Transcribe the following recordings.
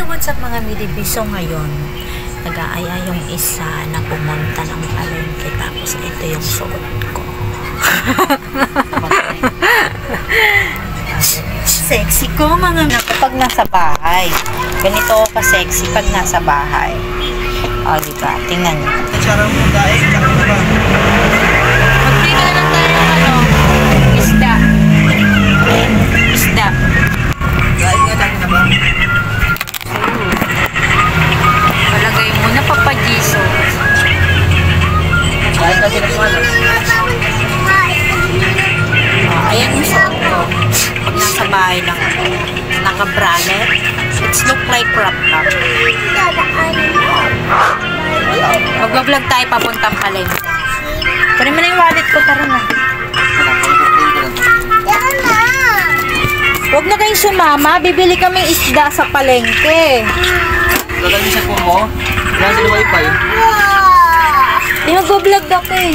what's up mga midibiso ngayon? Nag-aaya yung isa na pumunta ng palengke tapos ito yung suot ko. Sexy ko mga pag nasa bahay. Ganito ako ka-sexy pag nasa bahay. O, diba? Tingnan nyo. Sarang mo dahil, takot ba? Magprito na lang tayo ng isda. Isda. Dahil nga tayo na ba? Palagay mo na papajiso. Dahil tayo pinagmalas. Ayan yung suot ko. Pag nasa bahay lang ako. Naka-bralette. It's look like crop top. Mag-vlog tayo papuntang palengke. Kunin mo na yung wallet ko, tara na. Huwag na kayong sumama. Bibili kami isda sa palengke. Gagawin sa phone mo. Wala sa wifi. Di mag-vlog ako eh.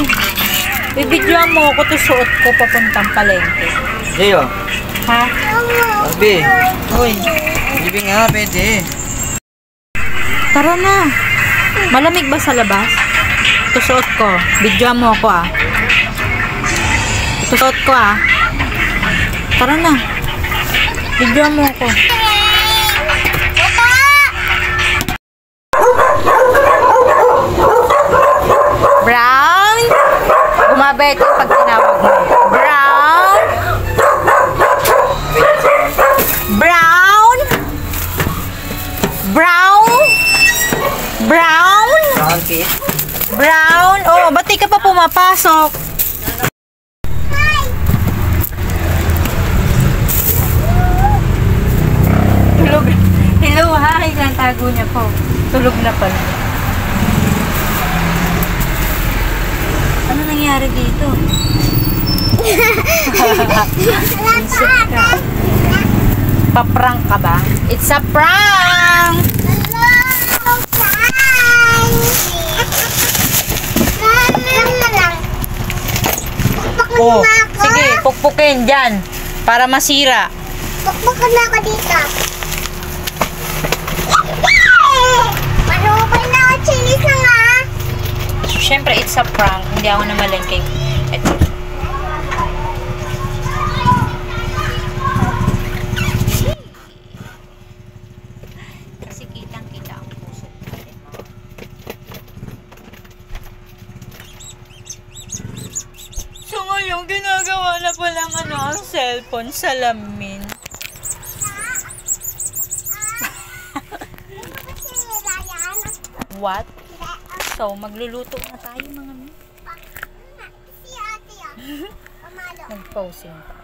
Bibidyoan mo ako to suot ko papuntang palengke. Jeyo. Ha? Barbie. Uy. Bibi nga, pwede. Tara na. Malamig ba sa labas? Ito suot ko. Bidyoan mo ako ah. Ito suot ko ah. Tara na. Bidyoan mo ako. Brown? Bumabay ito pag tinawag mo. Brown? Brown? Brown? Brown? Nakakit. Brown? Oh, ba't di ka pa pumapasok? Tulog. Hello ha, kailan tago niya po. Tulog na pala. Ano nangyari dito? Insect ka. Pa-prank ka ba? It's a prank! Oh, sige, pukpukin dyan para masira. Pukpukin na ako dito. Manubay na ako, chinis na nga. Siyempre, it's a prank. Hindi ako na malengke. Ito. Kasi kitang-kita ang puso. So ngayon, ginagawa na palang ang cellphone sa lamin. What? So, magluluto na tayo mga mi. Si ate yan. Nag-posing pa.